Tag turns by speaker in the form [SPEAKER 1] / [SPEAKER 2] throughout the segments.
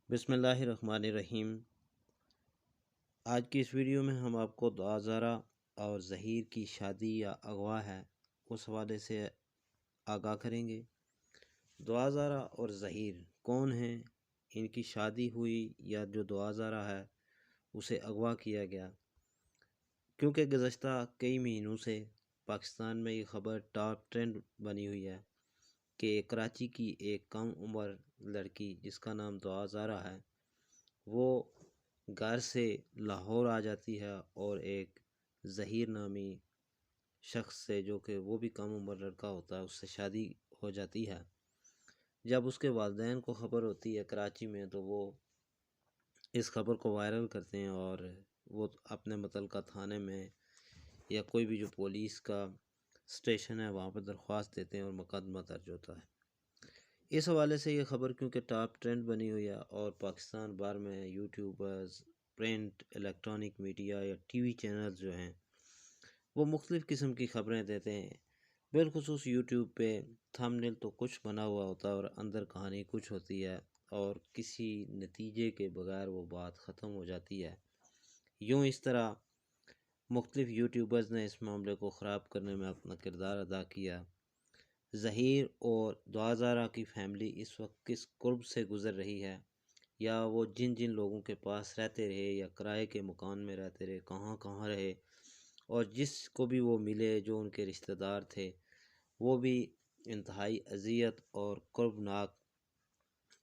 [SPEAKER 1] بسم اللہ الرحمن الرحیم۔ آج کی اس ویڈیو میں ہم آپ کو دعا زارہ اور ظہیر کی شادی یا اغوا ہے اس حوالے سے آگاہ کریں گے۔ دعا زارہ اور ظہیر کون ہیں، ان کی شادی ہوئی یا جو دعا زارہ ہے اسے اغوا کیا گیا؟ کیونکہ گزشتہ کئی مہینوں سے پاکستان میں یہ خبر ٹاپ ٹرینڈ بنی ہوئی ہے کہ کراچی کی ایک کم عمر لڑکی جس کا نام دعا زارہ ہے وہ گھر سے لاہور آ جاتی ہے اور ایک ظہیر نامی شخص سے، جو کہ وہ بھی کم عمر لڑکا ہوتا ہے، اس سے شادی ہو جاتی ہے۔ جب اس کے والدین کو خبر ہوتی ہے کراچی میں تو وہ اس خبر کو وائرل کرتے ہیں اور وہ اپنے متعلقہ تھانے میں یا کوئی بھی جو پولیس کا اسٹیشن ہے وہاں پہ درخواست دیتے ہیں اور مقدمہ درج ہوتا ہے۔ اس حوالے سے یہ خبر کیونکہ ٹاپ ٹرینڈ بنی ہوئی ہے اور پاکستان بھر میں یوٹیوبرز، پرنٹ، الیکٹرانک میڈیا یا ٹی وی چینلز جو ہیں وہ مختلف قسم کی خبریں دیتے ہیں۔ بالخصوص یوٹیوب پہ تھمبنیل تو کچھ بنا ہوا ہوتا ہے اور اندر کہانی کچھ ہوتی ہے اور کسی نتیجے کے بغیر وہ بات ختم ہو جاتی ہے۔ یوں اس طرح مختلف یوٹیوبرز نے اس معاملے کو خراب کرنے میں اپنا کردار ادا کیا۔ ظہیر اور دعا زارہ کی فیملی اس وقت کس کرب سے گزر رہی ہے، یا وہ جن جن لوگوں کے پاس رہتے رہے یا کرائے کے مکان میں رہتے رہے، کہاں کہاں رہے، اور جس کو بھی وہ ملے جو ان کے رشتہ دار تھے وہ بھی انتہائی اذیت اور کربناک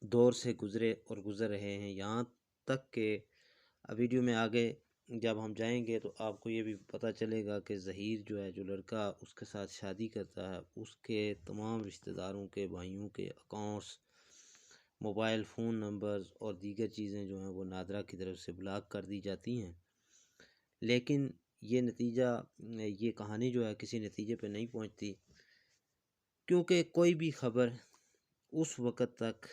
[SPEAKER 1] دور سے گزرے اور گزر رہے ہیں۔ یہاں تک کہ ویڈیو میں آگے جب ہم جائیں گے تو آپ کو یہ بھی پتہ چلے گا کہ ظہیر جو ہے، جو لڑکا اس کے ساتھ شادی کرتا ہے، اس کے تمام رشتہ داروں کے، بھائیوں کے اکاؤنٹس، موبائل فون نمبرز اور دیگر چیزیں جو ہیں وہ نادرہ کی طرف سے بلاک کر دی جاتی ہیں۔ لیکن یہ کہانی جو ہے کسی نتیجے پہ نہیں پہنچتی، کیونکہ کوئی بھی خبر اس وقت تک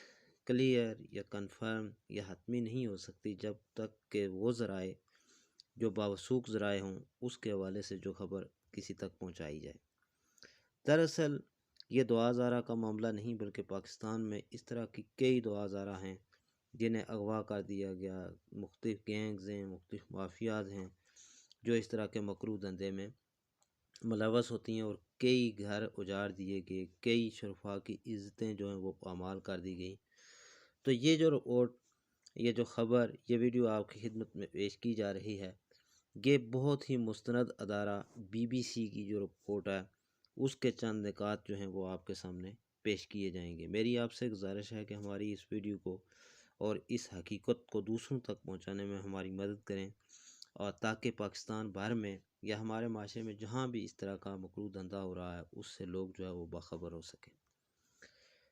[SPEAKER 1] کلیئر یا کنفرم یا حتمی نہیں ہو سکتی جب تک کہ وہ ذرائع جو باوثوق ذرائع ہوں اس کے حوالے سے جو خبر کسی تک پہنچائی جائے۔ دراصل یہ دعا زارہ کا معاملہ نہیں بلکہ پاکستان میں اس طرح کی کئی دعا زارہ ہیں جنہیں اغوا کر دیا گیا۔ مختلف گینگز ہیں، مختلف مافیاز ہیں جو اس طرح کے مکروہ دھندے میں ملوث ہوتی ہیں اور کئی گھر اجاڑ دیے گئے، کئی شرفا کی عزتیں جو ہیں وہ پامال کر دی گئی۔ تو یہ جو رپورٹ، یہ جو خبر، یہ ویڈیو آپ کی خدمت میں پیش کی جا رہی ہے، یہ بہت ہی مستند ادارہ BBC کی جو رپورٹ ہے اس کے چند نکات جو ہیں وہ آپ کے سامنے پیش کیے جائیں گے۔ میری آپ سے گزارش ہے کہ ہماری اس ویڈیو کو اور اس حقیقت کو دوسروں تک پہنچانے میں ہماری مدد کریں، اور تاکہ پاکستان بھر میں یا ہمارے معاشرے میں جہاں بھی اس طرح کا مکروہ دھندا ہو رہا ہے اس سے لوگ جو ہے وہ باخبر ہو سکیں۔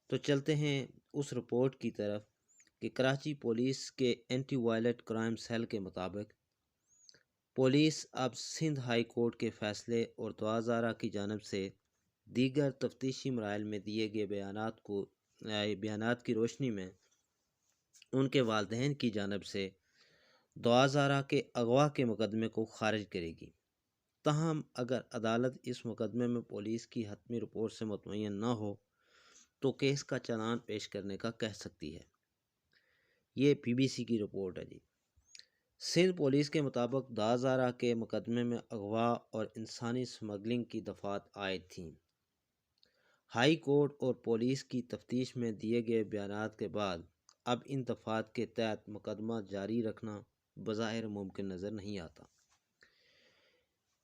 [SPEAKER 1] تو چلتے ہیں اس رپورٹ کی طرف کہ کراچی پولیس کے اینٹی وائلٹ کرائم سیل کے مطابق پولیس اب سندھ ہائی کورٹ کے فیصلے اور دعا زارہ کی جانب سے دیگر تفتیشی مراحل میں دیے گئے بیانات کی روشنی میں ان کے والدین کی جانب سے دعا زارہ کے اغوا کے مقدمے کو خارج کرے گی۔ تاہم اگر عدالت اس مقدمے میں پولیس کی حتمی رپورٹ سے مطمئن نہ ہو تو کیس کا چلان پیش کرنے کا کہہ سکتی ہے۔ یہ BBC کی رپورٹ ہے جی۔ سندھ پولیس کے مطابق دعا زارہ کے مقدمے میں اغوا اور انسانی سمگلنگ کی دفعات عائد تھیں۔ ہائی کورٹ اور پولیس کی تفتیش میں دیے گئے بیانات کے بعد اب ان دفعات کے تحت مقدمہ جاری رکھنا بظاہر ممکن نظر نہیں آتا۔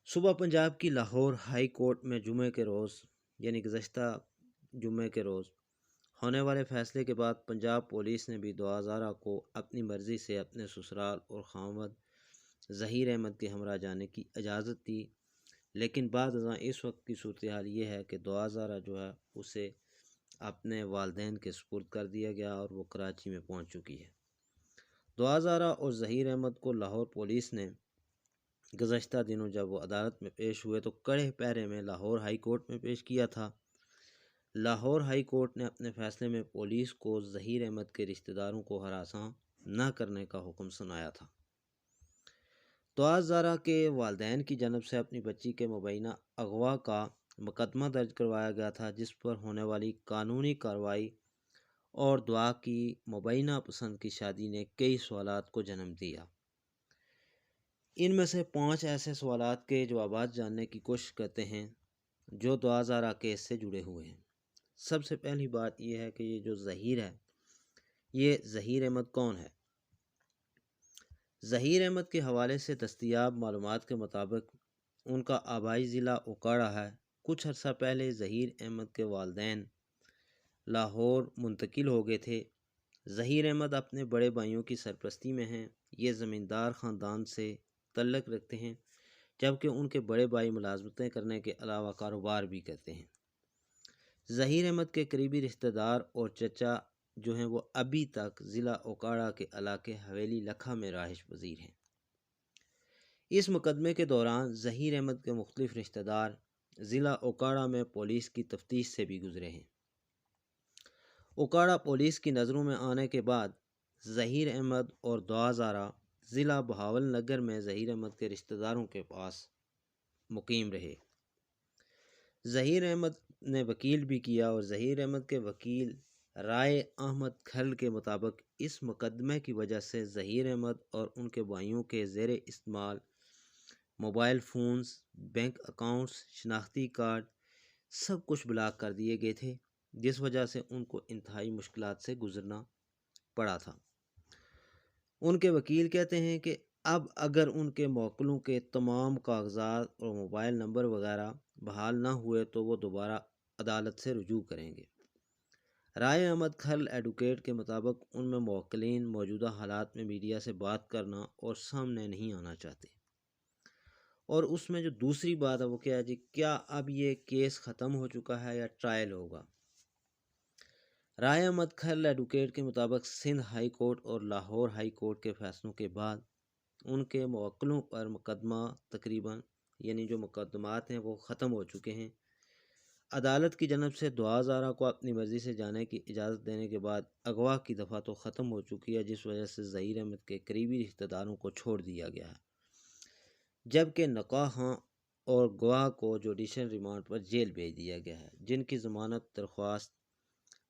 [SPEAKER 1] صوبہ پنجاب کی لاہور ہائی کورٹ میں جمعہ کے روز، یعنی گزشتہ جمعہ کے روز ہونے والے فیصلے کے بعد پنجاب پولیس نے بھی دعا زارہ کو اپنی مرضی سے اپنے سسرال اور خاوند ظہیر احمد کے ہمراہ جانے کی اجازت دی، لیکن بعد ازاں اس وقت کی صورتحال یہ ہے کہ دعا زارہ جو ہے اسے اپنے والدین کے سپرد کر دیا گیا اور وہ کراچی میں پہنچ چکی ہے۔ دعا زارہ اور ظہیر احمد کو لاہور پولیس نے گزشتہ دنوں جب وہ عدالت میں پیش ہوئے تو کڑے پیرے میں لاہور ہائی کورٹ میں پیش کیا تھا۔ لاہور ہائی کورٹ نے اپنے فیصلے میں پولیس کو ظہیر احمد کے رشتہ داروں کو ہراساں نہ کرنے کا حکم سنایا تھا۔ دعا زارہ کے والدین کی جانب سے اپنی بچی کے مبینہ اغوا کا مقدمہ درج کروایا گیا تھا، جس پر ہونے والی قانونی کارروائی اور دعا کی مبینہ پسند کی شادی نے کئی سوالات کو جنم دیا۔ ان میں سے 5 ایسے سوالات کے جوابات جاننے کی کوشش کرتے ہیں جو دعا زارا کیس سے جڑے ہوئے ہیں۔ سب سے پہلی بات یہ ہے کہ یہ جو ظہیر ہے، یہ ظہیر احمد کون ہے؟ ظہیر احمد کے حوالے سے دستیاب معلومات کے مطابق ان کا آبائی ضلع اوکاڑا ہے۔ کچھ عرصہ پہلے ظہیر احمد کے والدین لاہور منتقل ہو گئے تھے۔ ظہیر احمد اپنے بڑے بھائیوں کی سرپرستی میں ہیں۔ یہ زمیندار خاندان سے تعلق رکھتے ہیں، جبکہ ان کے بڑے بھائی ملازمتیں کرنے کے علاوہ کاروبار بھی کرتے ہیں۔ ظہیر احمد کے قریبی رشتہ دار اور چچا جو ہیں وہ ابھی تک ضلع اوکاڑا کے علاقے حویلی لکھا میں رہائش پذیر ہیں۔ اس مقدمے کے دوران ظہیر احمد کے مختلف رشتہ دار ضلع اوکاڑا میں پولیس کی تفتیش سے بھی گزرے ہیں۔ اوکاڑا پولیس کی نظروں میں آنے کے بعد ظہیر احمد اور دعا زارا ضلع بہاول نگر میں ظہیر احمد کے رشتہ داروں کے پاس مقیم رہے۔ ظہیر احمد نے وکیل بھی کیا اور ظہیر احمد کے وکیل رائے احمد کھل کے مطابق اس مقدمے کی وجہ سے ظہیر احمد اور ان کے بھائیوں کے زیر استعمال موبائل فونز، بینک اکاؤنٹس، شناختی کارڈ سب کچھ بلاک کر دیے گئے تھے، جس وجہ سے ان کو انتہائی مشکلات سے گزرنا پڑا تھا۔ ان کے وکیل کہتے ہیں کہ اب اگر ان کے موکلوں کے تمام کاغذات اور موبائل نمبر وغیرہ بحال نہ ہوئے تو وہ دوبارہ عدالت سے رجوع کریں گے۔ رائے احمد کھل ایڈوکیٹ کے مطابق ان میں موکلین موجودہ حالات میں میڈیا سے بات کرنا اور سامنے نہیں آنا چاہتے۔ اور اس میں جو دوسری بات ہے وہ کیا ہے جی، کیا اب یہ کیس ختم ہو چکا ہے یا ٹرائل ہوگا؟ رائے احمد کھل ایڈوکیٹ کے مطابق سندھ ہائی کورٹ اور لاہور ہائی کورٹ کے فیصلوں کے بعد ان کے موکلوں پر مقدمہ تقریباً جو مقدمات ہیں وہ ختم ہو چکے ہیں۔ عدالت کی جانب سے دعا زارا کو اپنی مرضی سے جانے کی اجازت دینے کے بعد اغوا کی دفعہ تو ختم ہو چکی ہے، جس وجہ سے ظہیر احمد کے قریبی رشتہ داروں کو چھوڑ دیا گیا ہے، جبکہ نکاحاں اور گواہ کو جوڈیشل ریمانڈ پر جیل بھیج دیا گیا ہے، جن کی ضمانت درخواست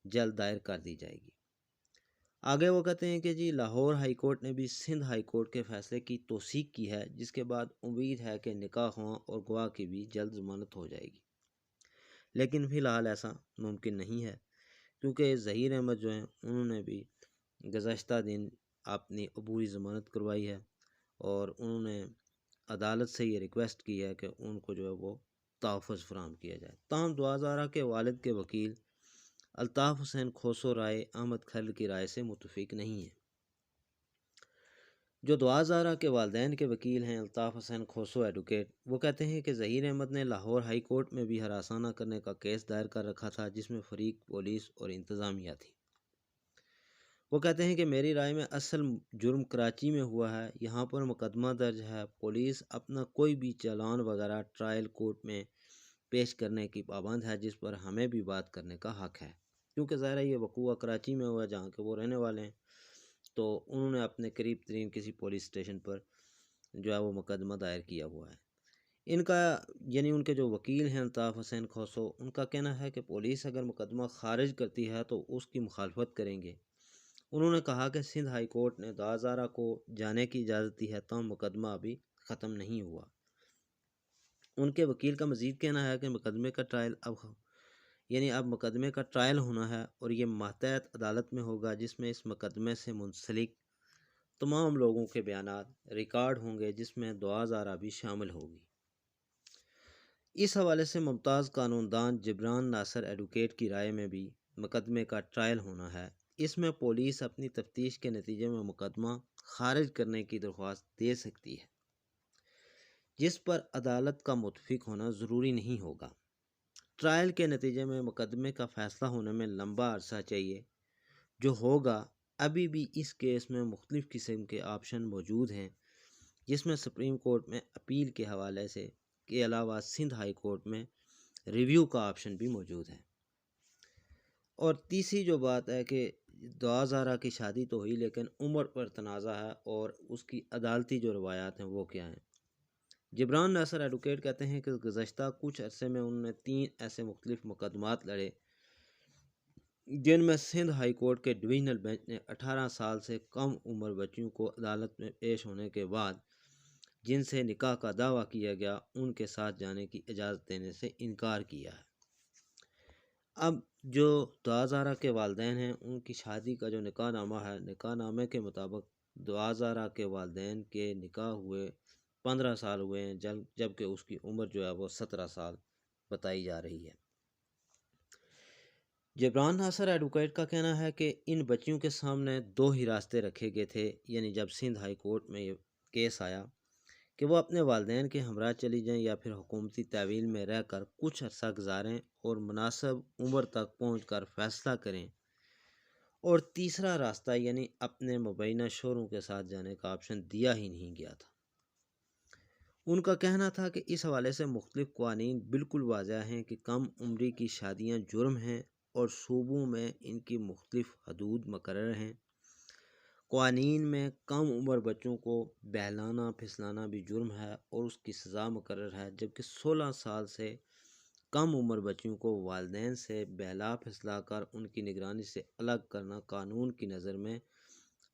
[SPEAKER 1] جلد دائر کر دی جائے گی۔ آگے وہ کہتے ہیں کہ جی لاہور ہائی کورٹ نے بھی سندھ ہائی کورٹ کے فیصلے کی توثیق کی ہے، جس کے بعد امید ہے کہ نکاحاں اور گواہ کی بھی جلد ضمانت ہو جائے گی، لیکن فی الحال ایسا ممکن نہیں ہے، کیونکہ ظہیر احمد جو ہیں انہوں نے بھی گزشتہ دن اپنی عبوری ضمانت کروائی ہے اور انہوں نے عدالت سے یہ ریکویسٹ کی ہے کہ ان کو جو ہے وہ تحفظ فراہم کیا جائے۔ تاہم دعا زارا کے والد کے وکیل الطاف حسین کھوسو رائے احمد کھل کی رائے سے متفق نہیں ہیں۔ جو دعا زارا کے والدین کے وکیل ہیں الطاف حسین کھوسو ایڈوکیٹ، وہ کہتے ہیں کہ ظہیر احمد نے لاہور ہائی کورٹ میں بھی ہراسانہ کرنے کا کیس دائر کر رکھا تھا، جس میں فریق پولیس اور انتظامیہ تھی۔ وہ کہتے ہیں کہ میری رائے میں اصل جرم کراچی میں ہوا ہے، یہاں پر مقدمہ درج ہے، پولیس اپنا کوئی بھی چالان وغیرہ ٹرائل کورٹ میں پیش کرنے کی پابند ہے، جس پر ہمیں بھی بات کرنے کا حق ہے، کیونکہ ظاہر ہے یہ وقوع کراچی میں ہوا جہاں کے وہ رہنے والے ہیں، تو انہوں نے اپنے قریب ترین کسی پولیس اسٹیشن پر جو ہے وہ مقدمہ دائر کیا ہوا ہے۔ ان کا ان کے جو وکیل ہیں الطاف حسین کھوسو، ان کا کہنا ہے کہ پولیس اگر مقدمہ خارج کرتی ہے تو اس کی مخالفت کریں گے۔ انہوں نے کہا کہ سندھ ہائی کورٹ نے دعا زارا کو جانے کی اجازت دی ہے، تاہم مقدمہ ابھی ختم نہیں ہوا۔ ان کے وکیل کا مزید کہنا ہے کہ مقدمے کا ٹرائل اب مقدمے کا ٹرائل ہونا ہے اور یہ ماتحت عدالت میں ہوگا، جس میں اس مقدمے سے منسلک تمام لوگوں کے بیانات ریکارڈ ہوں گے، جس میں دعا زارا بھی شامل ہوگی۔ اس حوالے سے ممتاز قانون دان جبران ناصر ایڈوکیٹ کی رائے میں بھی مقدمے کا ٹرائل ہونا ہے۔ اس میں پولیس اپنی تفتیش کے نتیجے میں مقدمہ خارج کرنے کی درخواست دے سکتی ہے، جس پر عدالت کا متفق ہونا ضروری نہیں ہوگا۔ ٹرائل کے نتیجے میں مقدمے کا فیصلہ ہونے میں لمبا عرصہ چاہیے، جو ہوگا۔ ابھی بھی اس کیس میں مختلف قسم کے آپشن موجود ہیں، جس میں سپریم کورٹ میں اپیل کے حوالے سے کے علاوہ سندھ ہائی کورٹ میں ریویو کا آپشن بھی موجود ہے۔ اور تیسری جو بات ہے کہ دعا زارا کی شادی تو ہوئی، لیکن عمر پر تنازع ہے اور اس کی عدالتی جو روایات ہیں وہ کیا ہیں۔ جبران ناصر ایڈوکیٹ کہتے ہیں کہ گزشتہ کچھ عرصے میں انہوں نے 3 ایسے مختلف مقدمات لڑے جن میں سندھ ہائی کورٹ کے ڈویژنل بینچ نے 18 سال سے کم عمر بچیوں کو عدالت میں پیش ہونے کے بعد جن سے نکاح کا دعویٰ کیا گیا ان کے ساتھ جانے کی اجازت دینے سے انکار کیا ہے۔ اب جو دعا کے والدین ہیں ان کی شادی کا جو نکاح نامہ ہے، نکاح نامے کے مطابق دعا کے والدین کے نکاح ہوئے 15 سال ہوئے ہیں، جبکہ اس کی عمر جو ہے وہ 17 سال بتائی جا رہی ہے۔ جبران ناصر ایڈوکیٹ کا کہنا ہے کہ ان بچیوں کے سامنے دو ہی راستے رکھے گئے تھے، یعنی جب سندھ ہائی کورٹ میں یہ کیس آیا کہ وہ اپنے والدین کے ہمراہ چلی جائیں یا پھر حکومتی تحویل میں رہ کر کچھ عرصہ گزاریں اور مناسب عمر تک پہنچ کر فیصلہ کریں، اور تیسرا راستہ یعنی اپنے مبینہ شوہروں کے ساتھ جانے کا آپشن دیا ہی نہیں گیا تھا۔ ان کا کہنا تھا کہ اس حوالے سے مختلف قوانین بالکل واضح ہیں کہ کم عمری کی شادیاں جرم ہیں اور صوبوں میں ان کی مختلف حدود مقرر ہیں۔ قوانین میں کم عمر بچوں کو بہلانا پھسلانا بھی جرم ہے اور اس کی سزا مقرر ہے، جبکہ 16 سال سے کم عمر بچیوں کو والدین سے بہلا پھسلا کر ان کی نگرانی سے الگ کرنا قانون کی نظر میں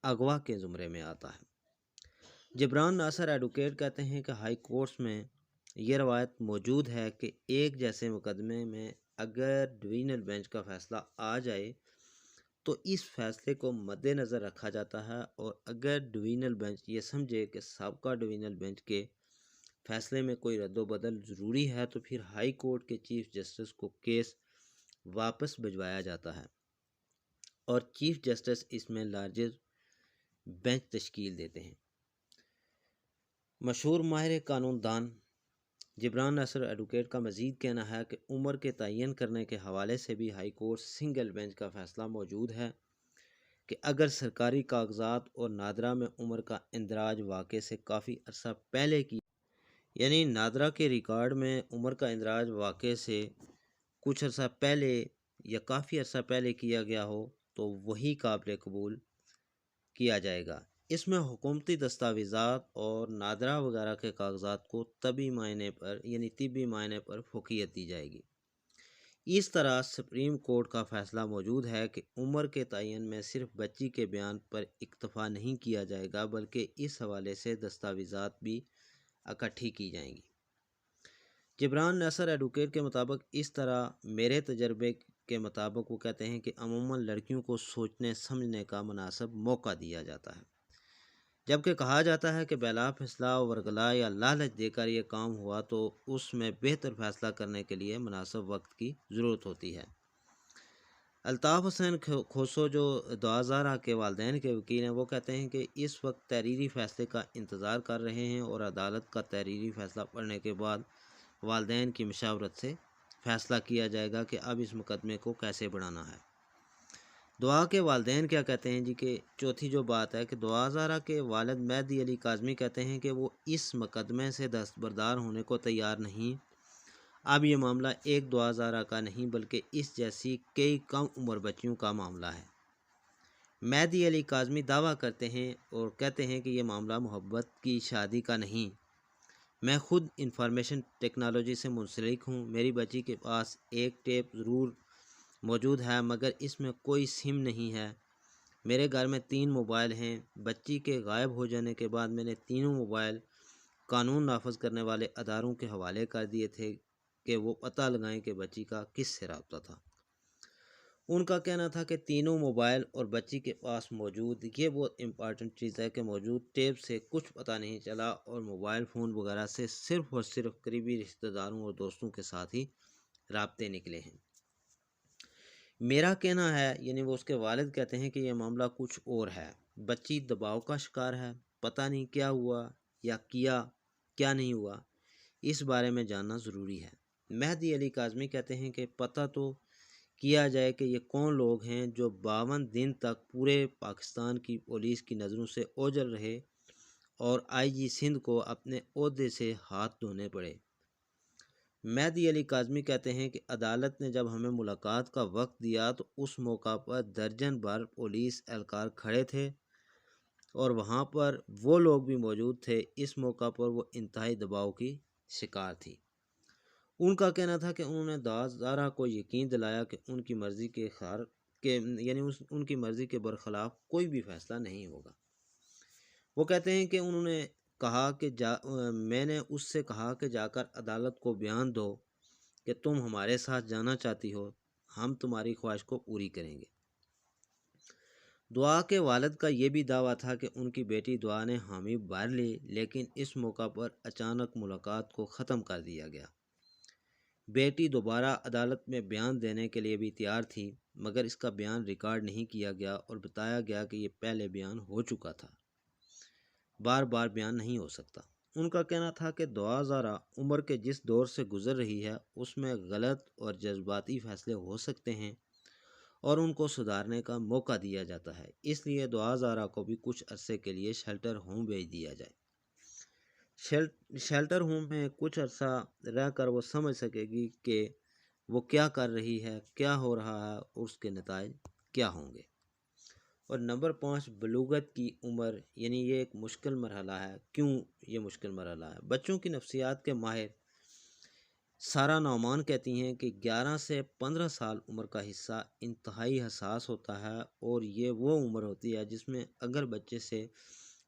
[SPEAKER 1] اغوا کے زمرے میں آتا ہے۔ جبران ناصر ایڈوکیٹ کہتے ہیں کہ ہائی کورٹس میں یہ روایت موجود ہے کہ ایک جیسے مقدمے میں اگر ڈویژنل بینچ کا فیصلہ آ جائے تو اس فیصلے کو مد نظر رکھا جاتا ہے، اور اگر ڈویژنل بینچ یہ سمجھے کہ سابقہ ڈویژنل بینچ کے فیصلے میں کوئی رد و بدل ضروری ہے تو پھر ہائی کورٹ کے چیف جسٹس کو کیس واپس بھجوایا جاتا ہے اور چیف جسٹس اس میں لارجر بینچ تشکیل دیتے ہیں۔ مشہور ماہر قانون دان جبران ناصر ایڈوکیٹ کا مزید کہنا ہے کہ عمر کے تعین کرنے کے حوالے سے بھی ہائی کورٹ سنگل بینچ کا فیصلہ موجود ہے کہ اگر سرکاری کاغذات اور نادرہ میں عمر کا اندراج واقع سے کافی عرصہ پہلے کی، یعنی نادرہ کے ریکارڈ میں عمر کا اندراج واقع سے کچھ عرصہ پہلے یا کافی عرصہ پہلے کیا گیا ہو تو وہی قابل قبول کیا جائے گا۔ اس میں حکومتی دستاویزات اور نادرہ وغیرہ کے کاغذات کو طبی معنی پر فوقیت دی جائے گی۔ اس طرح سپریم کورٹ کا فیصلہ موجود ہے کہ عمر کے تعین میں صرف بچی کے بیان پر اکتفا نہیں کیا جائے گا بلکہ اس حوالے سے دستاویزات بھی اکٹھی کی جائیں گی۔ جبران ناصر ایڈوکیٹ کے مطابق اس طرح میرے تجربے کے مطابق وہ کہتے ہیں کہ عموماً لڑکیوں کو سوچنے سمجھنے کا مناسب موقع دیا جاتا ہے، جبکہ کہا جاتا ہے کہ بہلا پھسلا ورگلا یا لالچ دے کر یہ کام ہوا تو اس میں بہتر فیصلہ کرنے کے لیے مناسب وقت کی ضرورت ہوتی ہے۔ الطاف حسین کھوسو جو دعا کے والدین کے وکیل ہیں، وہ کہتے ہیں کہ اس وقت تحریری فیصلے کا انتظار کر رہے ہیں اور عدالت کا تحریری فیصلہ پڑھنے کے بعد والدین کی مشاورت سے فیصلہ کیا جائے گا کہ اب اس مقدمے کو کیسے بڑھانا ہے۔ دعا کے والدین کیا کہتے ہیں کہ چوتھی جو بات ہے کہ دعا کے والد مہدی علی کاظمی کہتے ہیں کہ وہ اس مقدمے سے دستبردار ہونے کو تیار نہیں۔ اب یہ معاملہ ایک دعا کا نہیں بلکہ اس جیسی کئی کم عمر بچیوں کا معاملہ ہے۔ مہدی علی کاظمی دعویٰ کرتے ہیں اور کہتے ہیں کہ یہ معاملہ محبت کی شادی کا نہیں۔ میں خود انفارمیشن ٹیکنالوجی سے منسلک ہوں، میری بچی کے پاس ایک ٹیپ ضرور موجود ہے مگر اس میں کوئی سم نہیں ہے۔ میرے گھر میں 3 موبائل ہیں۔ بچی کے غائب ہو جانے کے بعد میں نے تینوں موبائل قانون نافذ کرنے والے اداروں کے حوالے کر دیے تھے کہ وہ پتہ لگائیں کہ بچی کا کس سے رابطہ تھا۔ ان کا کہنا تھا کہ تینوں موبائل اور بچی کے پاس موجود یہ بہت امپارٹنٹ چیز ہے کہ موجود ٹیپ سے کچھ پتہ نہیں چلا اور موبائل فون وغیرہ سے صرف اور صرف قریبی رشتہ داروں اور دوستوں کے ساتھ ہی رابطے نکلے ہیں۔ میرا کہنا ہے، یعنی وہ اس کے والد کہتے ہیں کہ یہ معاملہ کچھ اور ہے۔ بچی دباؤ کا شکار ہے، پتہ نہیں کیا ہوا یا کیا نہیں ہوا، اس بارے میں جاننا ضروری ہے۔ مہدی علی کاظمی کہتے ہیں کہ پتہ تو کیا جائے کہ یہ کون لوگ ہیں جو 52 دن تک پورے پاکستان کی پولیس کی نظروں سے اوجھل رہے اور آئی جی سندھ کو اپنے عہدے سے ہاتھ دھونے پڑے۔ مہدی علی کاظمی کہتے ہیں کہ عدالت نے جب ہمیں ملاقات کا وقت دیا تو اس موقع پر درجن بھر پولیس اہلکار کھڑے تھے اور وہاں پر وہ لوگ بھی موجود تھے۔ اس موقع پر وہ انتہائی دباؤ کی شکار تھی۔ ان کا کہنا تھا کہ انہوں نے دعا کو یقین دلایا کہ ان کی مرضی کے کہ یعنی ان کی مرضی کے برخلاف کوئی بھی فیصلہ نہیں ہوگا۔ وہ کہتے ہیں کہ انہوں نے کہا کہ میں نے اس سے کہا کہ جا کر عدالت کو بیان دو کہ تم ہمارے ساتھ جانا چاہتی ہو، ہم تمہاری خواہش کو پوری کریں گے۔ دعا کے والد کا یہ بھی دعویٰ تھا کہ ان کی بیٹی دعا نے حامی بھر لی، لیکن اس موقع پر اچانک ملاقات کو ختم کر دیا گیا۔ بیٹی دوبارہ عدالت میں بیان دینے کے لیے بھی تیار تھی، مگر اس کا بیان ریکارڈ نہیں کیا گیا اور بتایا گیا کہ یہ پہلے بیان ہو چکا تھا، بار بار بیان نہیں ہو سکتا۔ ان کا کہنا تھا کہ دعا زارا عمر کے جس دور سے گزر رہی ہے اس میں غلط اور جذباتی فیصلے ہو سکتے ہیں اور ان کو سدھارنے کا موقع دیا جاتا ہے، اس لیے دعا زارا کو بھی کچھ عرصے کے لیے شیلٹر ہوم بھیج دیا جائے۔ شیلٹر ہوم میں کچھ عرصہ رہ کر وہ سمجھ سکے گی کہ وہ کیا کر رہی ہے، کیا ہو رہا ہے اور اس کے نتائج کیا ہوں گے۔ اور نمبر 5، بلوغت کی عمر، یعنی یہ ایک مشکل مرحلہ ہے۔ کیوں یہ مشکل مرحلہ ہے؟ بچوں کی نفسیات کے ماہر سارہ نعمان کہتی ہیں کہ 11 سے 15 سال عمر کا حصہ انتہائی حساس ہوتا ہے، اور یہ وہ عمر ہوتی ہے جس میں اگر بچے سے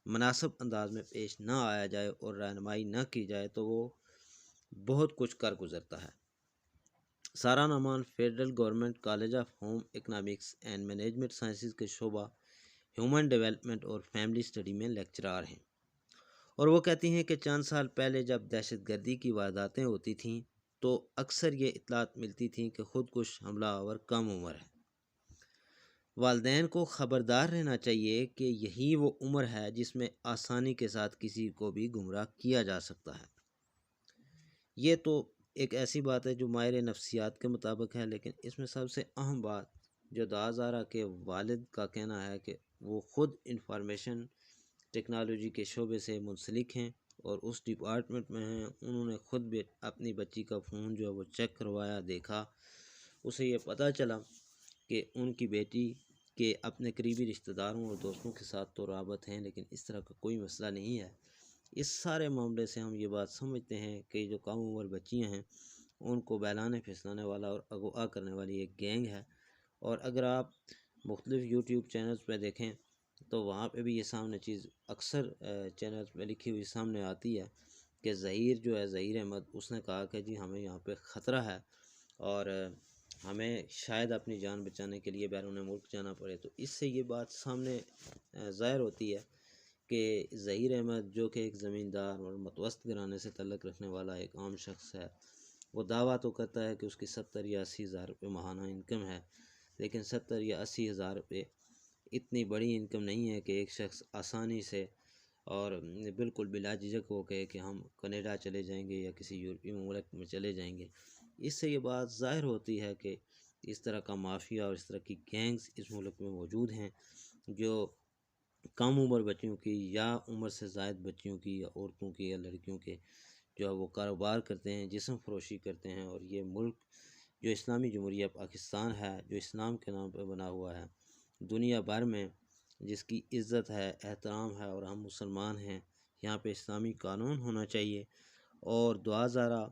[SPEAKER 1] مناسب انداز میں پیش نہ آیا جائے اور رہنمائی نہ کی جائے تو وہ بہت کچھ کر گزرتا ہے۔ Sara Noman federal government college of home economics and management sciences کے شعبہ ہیومن ڈیولپمنٹ اور فیملی اسٹڈی میں لیکچرار ہیں، اور وہ کہتی ہیں کہ چند سال پہلے جب دہشت گردی کی وارداتیں ہوتی تھیں تو اکثر یہ اطلاعات ملتی تھیں کہ خودکش حملہ آور کم عمر ہے۔ والدین کو خبردار رہنا چاہیے کہ یہی وہ عمر ہے جس میں آسانی کے ساتھ کسی کو بھی گمراہ کیا جا سکتا ہے۔ یہ تو ایک ایسی بات ہے جو ماہر نفسیات کے مطابق ہے، لیکن اس میں سب سے اہم بات جو دعا زارا کے والد کا کہنا ہے کہ وہ خود انفارمیشن ٹیکنالوجی کے شعبے سے منسلک ہیں اور اس ڈپارٹمنٹ میں ہیں۔ انہوں نے خود بھی اپنی بچی کا فون جو ہے وہ چیک کروایا، دیکھا، اسے یہ پتہ چلا کہ ان کی بیٹی کے اپنے قریبی رشتہ داروں اور دوستوں کے ساتھ تو رابط ہیں، لیکن اس طرح کا کوئی مسئلہ نہیں ہے۔ اس سارے معاملے سے ہم یہ بات سمجھتے ہیں کہ جو کم عمر بچیاں ہیں ان کو بہلانے پھسلانے والا اور اغوا کرنے والی ایک گینگ ہے، اور اگر آپ مختلف یوٹیوب چینلز پہ دیکھیں تو وہاں پہ بھی یہ سامنے چیز اکثر چینلز پہ لکھی ہوئی سامنے آتی ہے کہ ظہیر جو ہے، ظہیر احمد، اس نے کہا کہ جی ہمیں یہاں پہ خطرہ ہے اور ہمیں شاید اپنی جان بچانے کے لیے بیرون ملک جانا پڑے۔ تو اس سے یہ بات سامنے ظاہر ہوتی ہے کہ ظہیر احمد جو کہ ایک زمیندار اور متوسط گھرانے سے تعلق رکھنے والا ایک عام شخص ہے، وہ دعویٰ تو کرتا ہے کہ اس کی 70 یا 80 ہزار روپے ماہانہ انکم ہے، لیکن 70 یا 80 ہزار روپے اتنی بڑی انکم نہیں ہے کہ ایک شخص آسانی سے اور بالکل بلا جھجک ہو کہ ہم کینیڈا چلے جائیں گے یا کسی یورپی مملک میں چلے جائیں گے۔ اس سے یہ بات ظاہر ہوتی ہے کہ اس طرح کا مافیا اور اس طرح کی گینگز اس ملک میں موجود ہیں جو کم عمر بچیوں کی یا عمر سے زائد بچیوں کی یا عورتوں کی یا لڑکیوں کے جو ہے وہ کاروبار کرتے ہیں، جسم فروشی کرتے ہیں۔ اور یہ ملک جو اسلامی جمہوریہ پاکستان ہے، جو اسلام کے نام پہ بنا ہوا ہے، دنیا بھر میں جس کی عزت ہے، احترام ہے، اور ہم مسلمان ہیں، یہاں پہ اسلامی قانون ہونا چاہیے۔ اور دعا زارا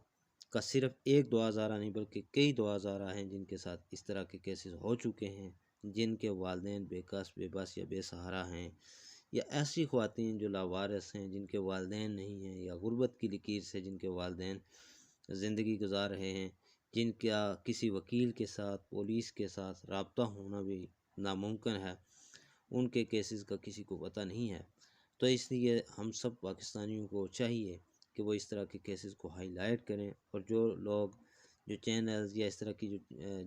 [SPEAKER 1] کا صرف ایک دعا زارا نہیں بلکہ کئی دعا زارا ہیں جن کے ساتھ اس طرح کے کیسز ہو چکے ہیں، جن کے والدین بے کس، بے بس یا بے سہارا ہیں، یا ایسی خواتین جو لاوارث ہیں جن کے والدین نہیں ہیں، یا غربت کی لکیر سے جن کے والدین زندگی گزار رہے ہیں، جن کا کسی وکیل کے ساتھ، پولیس کے ساتھ رابطہ ہونا بھی ناممکن ہے، ان کے کیسز کا کسی کو پتہ نہیں ہے۔ تو اس لیے ہم سب پاکستانیوں کو چاہیے کہ وہ اس طرح کے کیسز کو ہائی لائٹ کریں، اور جو لوگ جو چینلز یا اس طرح کی جو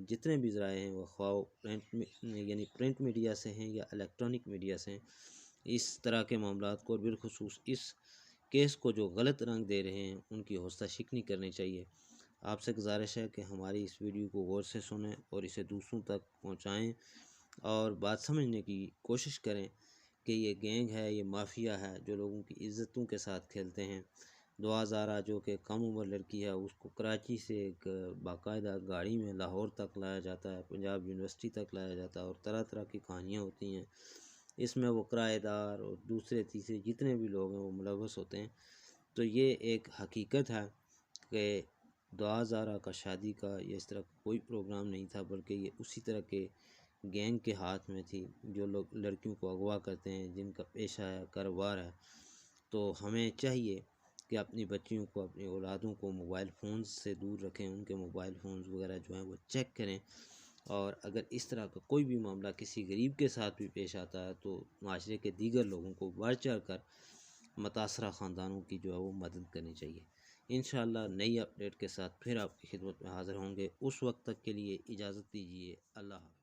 [SPEAKER 1] جتنے بھی ذرائع ہیں وہ خواہ پرنٹ میڈیا سے ہیں یا الیکٹرانک میڈیا سے ہیں، اس طرح کے معاملات کو اور بالخصوص اس کیس کو جو غلط رنگ دے رہے ہیں ان کی حوصلہ شکنی کرنی چاہیے۔ آپ سے گزارش ہے کہ ہماری اس ویڈیو کو غور سے سنیں اور اسے دوسروں تک پہنچائیں اور بات سمجھنے کی کوشش کریں کہ یہ گینگ ہے، یہ مافیا ہے جو لوگوں کی عزتوں کے ساتھ کھیلتے ہیں۔ دعا زارا جو کہ کم عمر لڑکی ہے، اس کو کراچی سے ایک باقاعدہ گاڑی میں لاہور تک لایا جاتا ہے، پنجاب یونیورسٹی تک لایا جاتا ہے، اور طرح طرح کی کہانیاں ہوتی ہیں۔ اس میں وہ کرایہ دار اور دوسرے تیسرے جتنے بھی لوگ ہیں وہ ملوث ہوتے ہیں۔ تو یہ ایک حقیقت ہے کہ دعا زارا کا شادی کا یا اس طرح کوئی پروگرام نہیں تھا، بلکہ یہ اسی طرح کے گینگ کے ہاتھ میں تھی، جو لوگ لڑکیوں کو اغوا کرتے ہیں، جن کا پیشہ ہے، کاروبار ہے۔ تو ہمیں چاہیے کہ اپنی بچیوں کو، اپنی اولادوں کو موبائل فونز سے دور رکھیں، ان کے موبائل فونز وغیرہ جو ہیں وہ چیک کریں، اور اگر اس طرح کا کوئی بھی معاملہ کسی غریب کے ساتھ بھی پیش آتا ہے تو معاشرے کے دیگر لوگوں کو بڑھ چڑھ کر متاثرہ خاندانوں کی جو ہے وہ مدد کرنی چاہیے۔ انشاءاللہ نئی اپڈیٹ کے ساتھ پھر آپ کی خدمت میں حاضر ہوں گے۔ اس وقت تک کے لیے اجازت دیجیے۔ اللہ حافظ۔